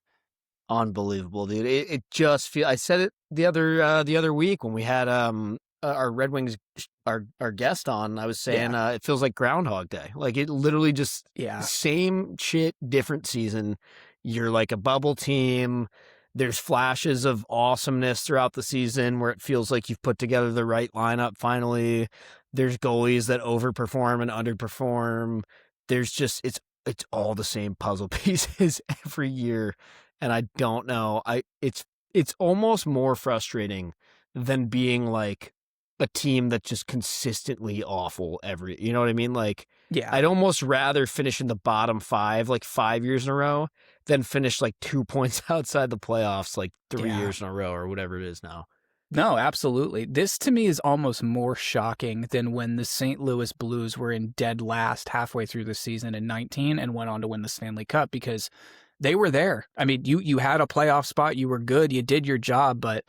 S2: Unbelievable, dude. It just feels. I said it the other week when we had our Red Wings our guest on. I was saying it feels like Groundhog Day. Like, it literally just same shit, different season. You're like a bubble team. There's flashes of awesomeness throughout the season where it feels like you've put together the right lineup finally. There's goalies that overperform and underperform. There's just it's all the same puzzle pieces every year. And I don't know. It's almost more frustrating than being like a team that's just consistently awful you know what I mean? Like,
S1: yeah,
S2: I'd almost rather finish in the bottom 5 like 5 years in a row than finish like 2 points outside the playoffs like 3 years in a row or whatever it is now.
S1: No, absolutely. This to me is almost more shocking than when the St. Louis Blues were in dead last halfway through the season in 19 and went on to win the Stanley Cup, because they were there. I mean, you had a playoff spot, you were good, you did your job, but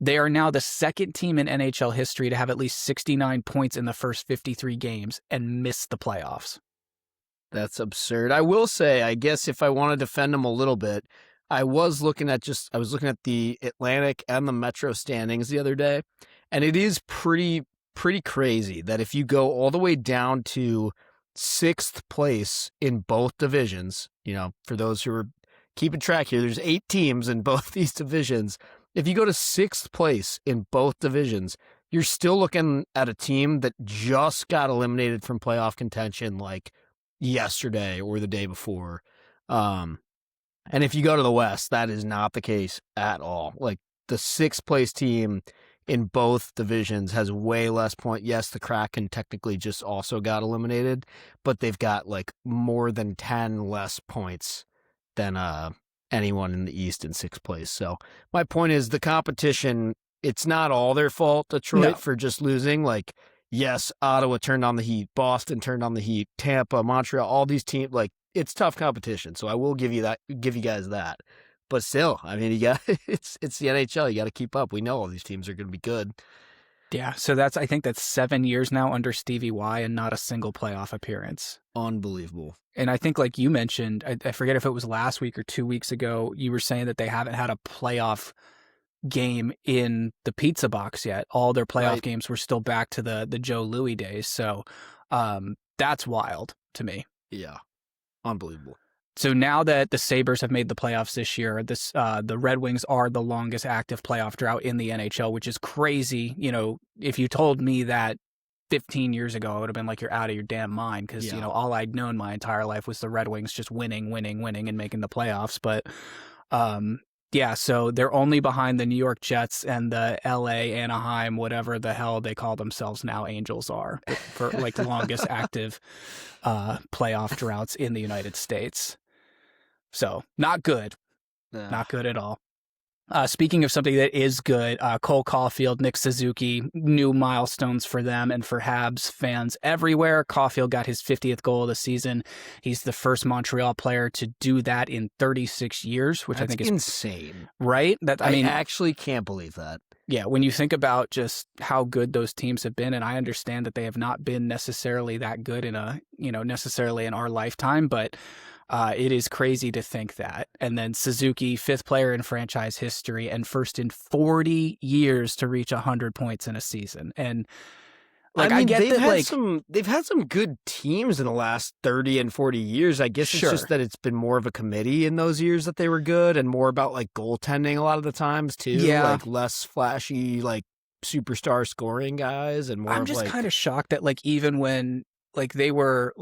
S1: they are now the second team in NHL history to have at least 69 points in the first 53 games and miss the playoffs.
S2: That's absurd. I will say, I guess if I want to defend them a little bit, I was looking at the Atlantic and the Metro standings the other day, and it is pretty crazy that if you go all the way down to 6th place in both divisions, for those who are keeping track here, there's 8 teams in both these divisions. If you go to 6th place in both divisions, you're still looking at a team that just got eliminated from playoff contention like yesterday or the day before. And if you go to the West, that is not the case at all. Like, the 6th place team in both divisions has way less points. Yes, the Kraken technically just also got eliminated, but they've got like more than 10 less points than anyone in the East in 6th place. So my point is, the competition, it's not all their fault, Detroit, for just losing. Like, yes, Ottawa turned on the heat, Boston turned on the heat, Tampa, Montreal, all these teams, like, it's tough competition. So I will give you guys that. But still, I mean, it's the NHL. You got to keep up. We know all these teams are going to be good.
S1: Yeah, so I think that's 7 years now under Stevie Y and not a single playoff appearance.
S2: Unbelievable.
S1: And I think, like you mentioned, I forget if it was last week or 2 weeks ago, you were saying that they haven't had a playoff game in the pizza box yet. All their playoff games were still back to the Joe Louis days. So that's wild to me.
S2: Yeah, unbelievable.
S1: So now that the Sabres have made the playoffs this year, the Red Wings are the longest active playoff drought in the NHL, which is crazy. If you told me that 15 years ago, I would have been like, you're out of your damn mind, because, all I'd known my entire life was the Red Wings just winning and making the playoffs. But so they're only behind the New York Jets and the LA, Anaheim, whatever the hell they call themselves now, Angels are, for like longest active playoff droughts in the United States. So not good. Not good at all. Speaking of something that is good, Cole Caufield, Nick Suzuki, new milestones for them and for Habs fans everywhere. Caufield got his 50th goal of the season. He's the first Montreal player to do that in 36 years, which I think is
S2: insane.
S1: Right?
S2: I actually can't believe that.
S1: Yeah, when you think about just how good those teams have been, and I understand that they have not been necessarily that good necessarily in our lifetime, but it is crazy to think that. And then Suzuki, 5th player in franchise history and first in 40 years to reach 100 points in a season. And I get that
S2: they've had some good teams in the last 30 and 40 years. I guess it's just that it's been more of a committee in those years that they were good, and more about like goaltending a lot of the times too.
S1: Yeah.
S2: Like less flashy, like superstar scoring guys, and more.
S1: I'm just kind of shocked that even when they were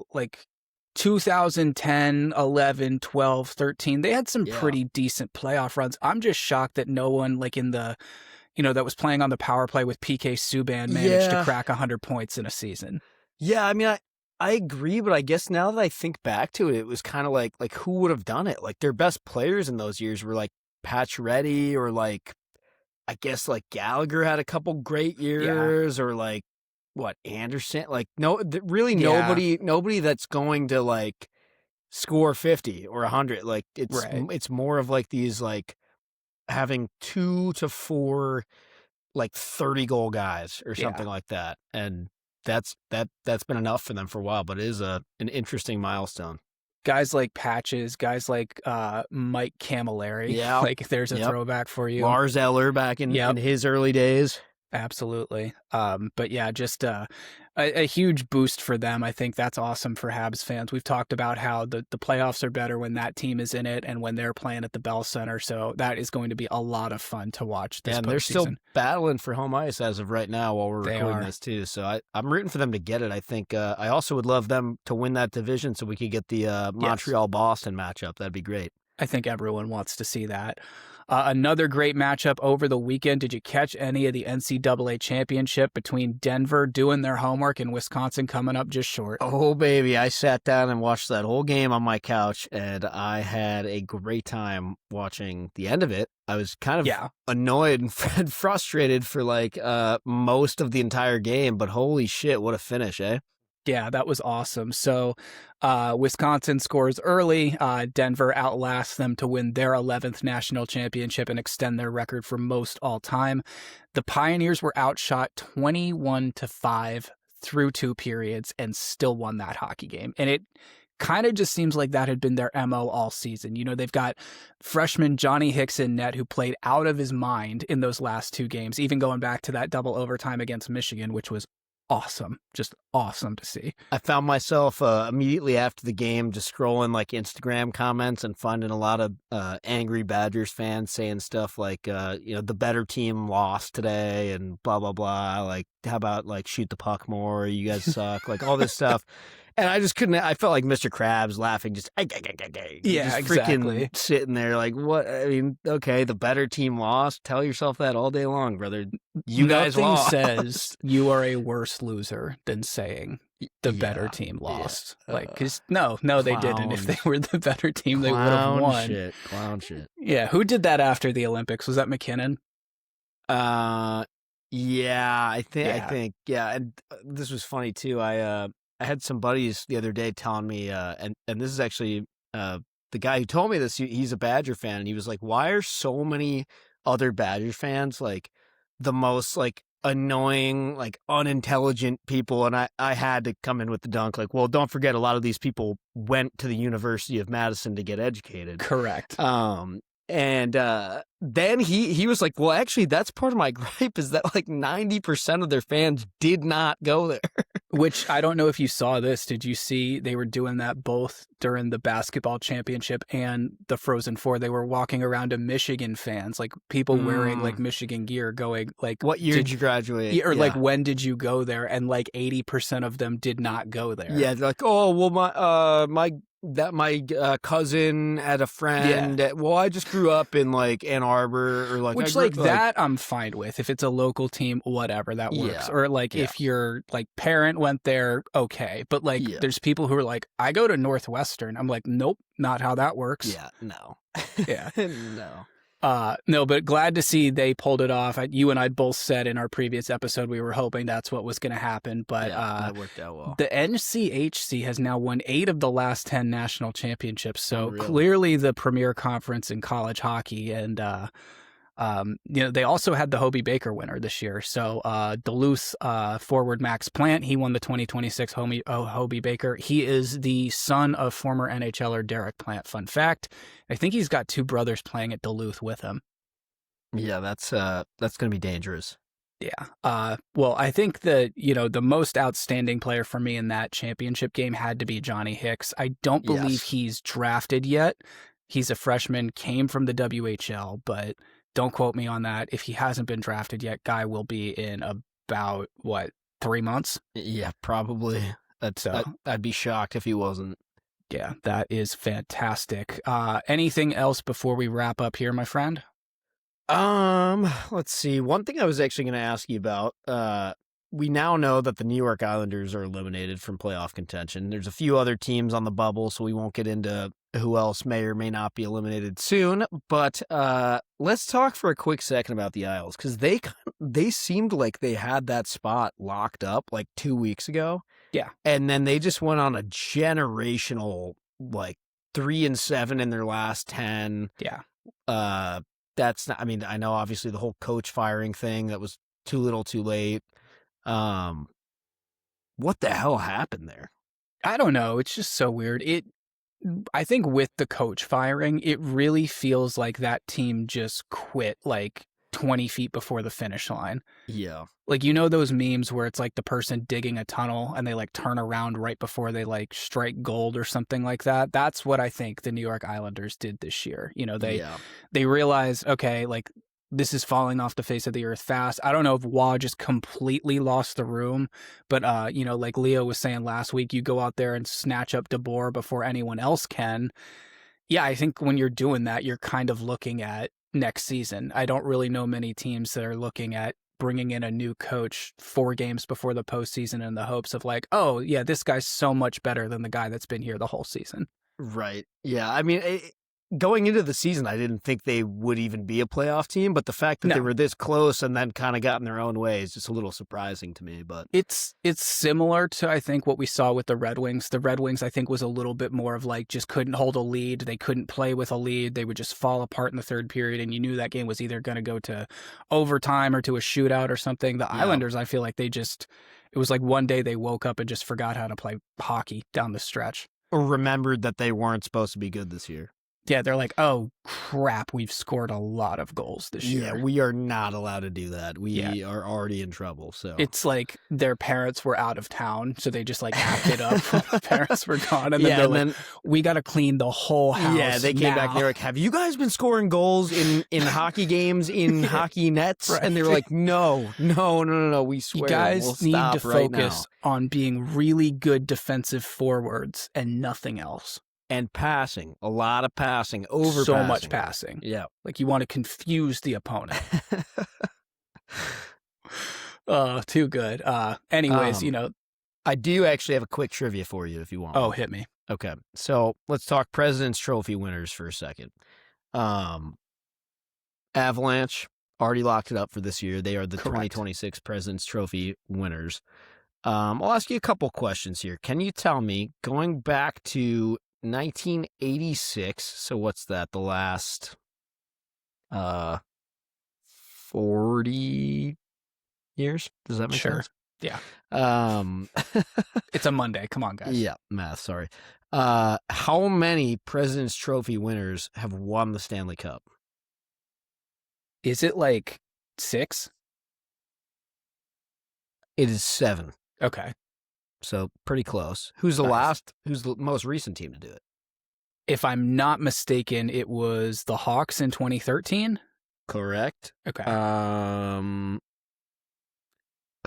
S1: 2010, 11, 12, 13, they had some pretty decent playoff runs. I'm just shocked that no one in that was playing on the power play with PK Subban managed to crack 100 points in a season.
S2: Yeah, I mean, I agree, but I guess now that I think back to it, it was kind of like who would have done it? Like their best players in those years were like Pacioretty or like, I guess like Gallagher had a couple great years or like Anderson? Like nobody that's going to like score 50 or 100. Like it's more of like these like having 2 to 4 like 30 goal guys or something like that. And that's been enough for them for a while, but it is an interesting milestone.
S1: Guys like Patches, guys like Mike Camilleri.
S2: Yeah.
S1: Like there's a throwback for you.
S2: Lars Eller back in his early days.
S1: Absolutely. But yeah, just a huge boost for them. I think that's awesome for Habs fans. We've talked about how the playoffs are better when that team is in it and when they're playing at the Bell Center. So that is going to be a lot of fun to watch this postseason.
S2: And they're still battling for home ice as of right now while we're recording this too. So I'm rooting for them to get it. I think I also would love them to win that division so we could get the Montreal-Boston matchup. That'd be great.
S1: I think everyone wants to see that. Another great matchup over the weekend. Did you catch any of the NCAA championship between Denver doing their homework and Wisconsin coming up just short?
S2: Oh, baby. I sat down and watched that whole game on my couch, and I had a great time watching the end of it. I was kind of annoyed and frustrated for like most of the entire game, but holy shit, what a finish, eh?
S1: Yeah, that was awesome. So Wisconsin scores early. Denver outlasts them to win their 11th national championship and extend their record for most all time. The Pioneers were outshot 21-5 through 2 periods and still won that hockey game. And it kind of just seems like that had been their MO all season. They've got freshman Johnny Hicks in net who played out of his mind in those last 2 games, even going back to that double overtime against Michigan, which was awesome. Just awesome to see.
S2: I found myself immediately after the game just scrolling like Instagram comments and finding a lot of angry Badgers fans saying stuff like, the better team lost today and blah, blah, blah. Like, how about like shoot the puck more? You guys suck. Like all this stuff. And I just couldn't. I felt like Mr. Krabs laughing, just freaking sitting there like, what? I mean, okay, the better team lost. Tell yourself that all day long, brother. You guys lost.
S1: Says you are a worse loser than saying the better team lost. Like, because no, they didn't. If they were the better team, they would have won.
S2: Clown shit.
S1: Yeah, who did that after the Olympics? Was that McKinnon?
S2: Yeah, I think. Yeah, and this was funny too. I had some buddies the other day telling me, and this is actually the guy who told me this. He's a Badger fan, and he was like, "Why are so many other Badger fans like the most like annoying, like unintelligent people?" And I had to come in with the dunk, like, "Well, don't forget, a lot of these people went to the University of Madison to get educated."
S1: Correct.
S2: And then he was like, "Well, actually, that's part of my gripe is that like 90% of their fans did not go there."
S1: Which I don't know if you saw this. Did you see they were doing that both during the basketball championship and the Frozen Four? They were walking around to Michigan fans, like people wearing like Michigan gear, going like,
S2: "What year did you graduate?"
S1: Or like, "When did you go there?" And like 80% of them did not go there.
S2: Yeah, they're like, "Oh, well, my cousin had a friend. I just grew up in like Ann Arbor or like."
S1: Which that I'm fine with. If it's a local team, whatever, that works. Or like if your like parent went there, okay. But like there's people who are like, "I go to Northwestern." I'm like, nope, not how that works.
S2: Yeah, no.
S1: Yeah.
S2: No.
S1: No, but glad to see they pulled it off. You and I both said in our previous episode we were hoping that's what was going to happen, but
S2: that worked out well.
S1: The NCHC has now won 8 of the last 10 national championships, so clearly the premier conference in college hockey. And they also had the Hobey Baker winner this year. So Duluth forward Max Plant, he won the 2026 Hobey Baker. He is the son of former NHLer Derek Plant. Fun fact, I think he's got 2 brothers playing at Duluth with him.
S2: Yeah, that's going to be dangerous.
S1: Yeah. Well, I think that, the most outstanding player for me in that championship game had to be Johnny Hicks. I don't believe he's drafted yet. He's a freshman, came from the WHL, but don't quote me on that. If he hasn't been drafted yet, guy will be in about, 3 months?
S2: Yeah, probably. I'd be shocked if he wasn't.
S1: Yeah, that is fantastic. Anything else before we wrap up here, my friend?
S2: Let's see. One thing I was actually going to ask you about, we now know that the New York Islanders are eliminated from playoff contention. There's a few other teams on the bubble, so we won't get into who else may or may not be eliminated soon. But let's talk for a quick second about the Isles, because they seemed like they had that spot locked up like 2 weeks ago.
S1: Yeah.
S2: And then they just went on a generational, like 3-7 in their last 10.
S1: Yeah.
S2: That's not, I mean, I know obviously the whole coach firing thing, that was too little too late. What the hell happened there?
S1: I don't know. It's just so weird. I think with the coach firing, it really feels like that team just quit like 20 feet before the finish line.
S2: Yeah.
S1: Like, you know, those memes where it's like the person digging a tunnel and they like turn around right before they like strike gold or something like that. That's what I think the New York Islanders did this year. You know, they realized, okay, like this is falling off the face of the earth fast. I don't know if Wah just completely lost the room, but, you know, like Leo was saying last week, you go out there and snatch up DeBoer before anyone else can. Yeah, I think when you're doing that, you're kind of looking at next season. I don't really know many teams that are looking at bringing in a new coach 4 games before the postseason in the hopes of like, oh, yeah, this guy's so much better than the guy that's been here the whole season.
S2: Right. Yeah. I mean, going into the season, I didn't think they would even be a playoff team, but the fact that they were this close and then kind of got in their own way is just a little surprising to me. But
S1: it's similar to, I think, what we saw with the Red Wings. The Red Wings, I think, was a little bit more of like just couldn't hold a lead. They couldn't play with a lead. They would just fall apart in the third period, and you knew that game was either going to go to overtime or to a shootout or something. The Islanders, I feel like it was like one day they woke up and just forgot how to play hockey down the stretch.
S2: Or remembered that they weren't supposed to be good this year.
S1: Yeah, they're like, oh, crap, we've scored a lot of goals this year.
S2: Yeah, we are not allowed to do that. We are already in trouble. So
S1: it's like their parents were out of town, so they just like hacked it up while the parents were gone. And then they're like, we got to clean the whole house.
S2: Yeah, they came back and they're like, have you guys been scoring goals in hockey games, in hockey nets? Right. And they were like, no, we swear.
S1: You guys need to focus on being really good defensive forwards and nothing else.
S2: And passing, a lot of passing, over
S1: so much passing.
S2: Yeah.
S1: Like you want to confuse the opponent. Too good. Anyways, you know.
S2: I do actually have a quick trivia for you if you want.
S1: Oh, hit me.
S2: Okay. So let's talk President's Trophy winners for a second. Avalanche already locked it up for this year. They are the 2026 President's Trophy winners. I'll ask you a couple questions here. Can you tell me, going back to 1986, so what's that, the last 40 years? Does that make sense?
S1: Yeah. It's a Monday. Come on, guys.
S2: Yeah, math, sorry. How many President's Trophy winners have won the Stanley Cup?
S1: Is it like 6?
S2: It is 7.
S1: Okay.
S2: So pretty close. Who's the most recent team to do it?
S1: If I'm not mistaken, it was the Hawks in 2013.
S2: Correct.
S1: Okay.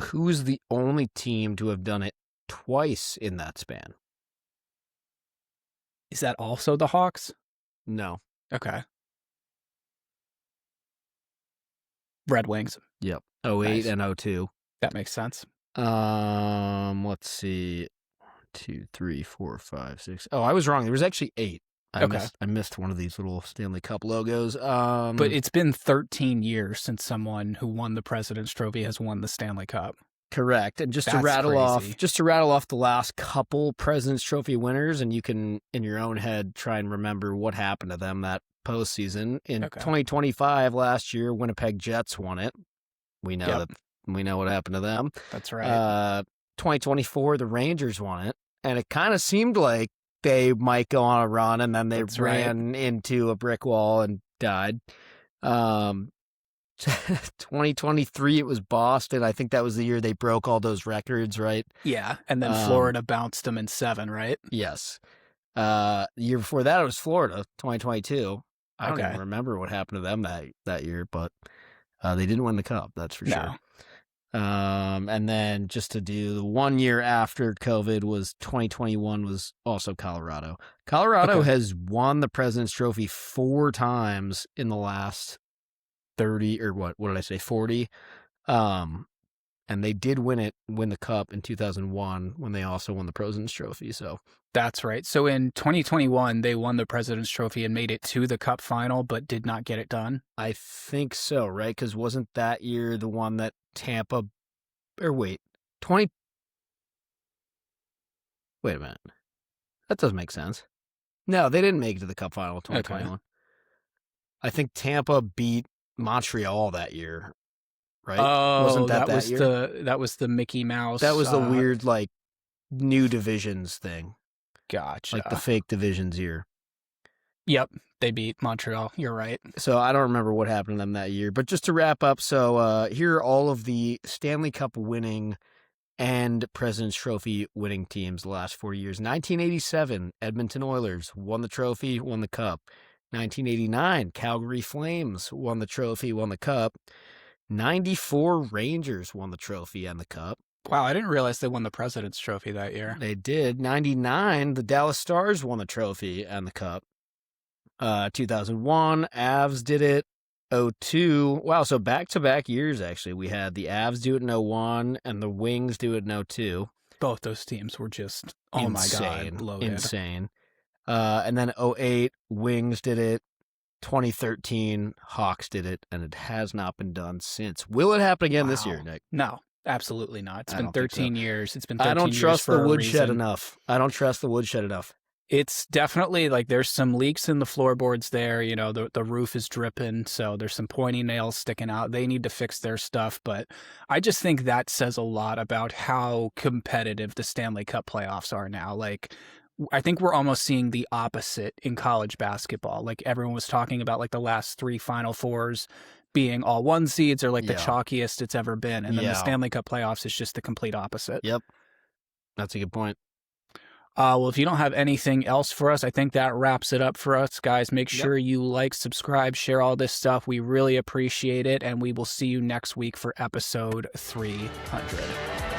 S2: Who's the only team to have done it twice in that span?
S1: Is that also the Hawks?
S2: No.
S1: Okay. Red Wings.
S2: Yep. 08 and 02.
S1: That makes sense.
S2: Let's see. 1, 2, 3, 4, 5, 6. Oh, I was wrong. There was actually 8. I missed one of these little Stanley Cup logos.
S1: But it's been 13 years since someone who won the President's Trophy has won the Stanley Cup.
S2: Correct. And just to rattle off the last couple President's Trophy winners, and you can in your own head try and remember what happened to them that postseason. In 2025 last year, Winnipeg Jets won it. We know we know what happened to them.
S1: That's right.
S2: 2024, the Rangers won it, and it kind of seemed like they might go on a run, and then they ran into a brick wall and died. 2023, it was Boston. I think that was the year they broke all those records, right?
S1: Yeah, and then Florida bounced them in 7, right?
S2: Yes. The year before that, it was Florida, 2022. I don't even remember what happened to them that year, but they didn't win the cup, that's for sure. And then just to do the 1 year after COVID was 2021 was also Colorado. Colorado has won the President's Trophy 4 times in the last 30 or what did I say? 40. And they did win the cup in 2001 when they also won the President's Trophy. So
S1: that's right. So in 2021, they won the President's Trophy and made it to the Cup final, but did not get it done.
S2: I think so, right? Because wasn't that year the one that Tampa, or wait, 20? Wait a minute. That doesn't make sense. No, they didn't make it to the Cup final in 2021. Okay. I think Tampa beat Montreal that year, right?
S1: Oh,
S2: wasn't that
S1: was
S2: year?
S1: That was the Mickey Mouse.
S2: That was the weird, like, new divisions thing.
S1: Gotcha.
S2: Like the fake divisions year.
S1: Yep, they beat Montreal. You're right.
S2: So I don't remember what happened to them that year. But just to wrap up, so here are all of the Stanley Cup winning and President's Trophy winning teams the last 4 years. 1987, Edmonton Oilers won the trophy, won the cup. 1989, Calgary Flames won the trophy, won the cup. 94, Rangers won the trophy and the cup.
S1: Wow, I didn't realize they won the President's Trophy that year.
S2: They did. 99, the Dallas Stars won the trophy and the cup. 2001, Avs did it. 02, wow, so back-to-back years, actually. We had the Avs do it in 01 and the Wings do it in 02.
S1: Both those teams were just, oh insane, my God, loaded.
S2: Insane. And then 08, Wings did it. 2013, Hawks did it, and it has not been done since. Will it happen again this year, Nick?
S1: No. Absolutely not. It's been 13 years. It's been 13 years.
S2: I don't trust the woodshed enough. I don't trust the woodshed enough.
S1: It's definitely like there's some leaks in the floorboards there. You know, the roof is dripping, so there's some pointy nails sticking out. They need to fix their stuff. But I just think that says a lot about how competitive the Stanley Cup playoffs are now. Like, I think we're almost seeing the opposite in college basketball. Like, everyone was talking about like the last 3 Final Fours being all 1 seeds or like the chalkiest it's ever been. And then the Stanley Cup playoffs is just the complete opposite.
S2: Yep. That's a good point.
S1: Well, if you don't have anything else for us, I think that wraps it up for us, guys. Make sure you like, subscribe, share all this stuff. We really appreciate it. And we will see you next week for episode 300.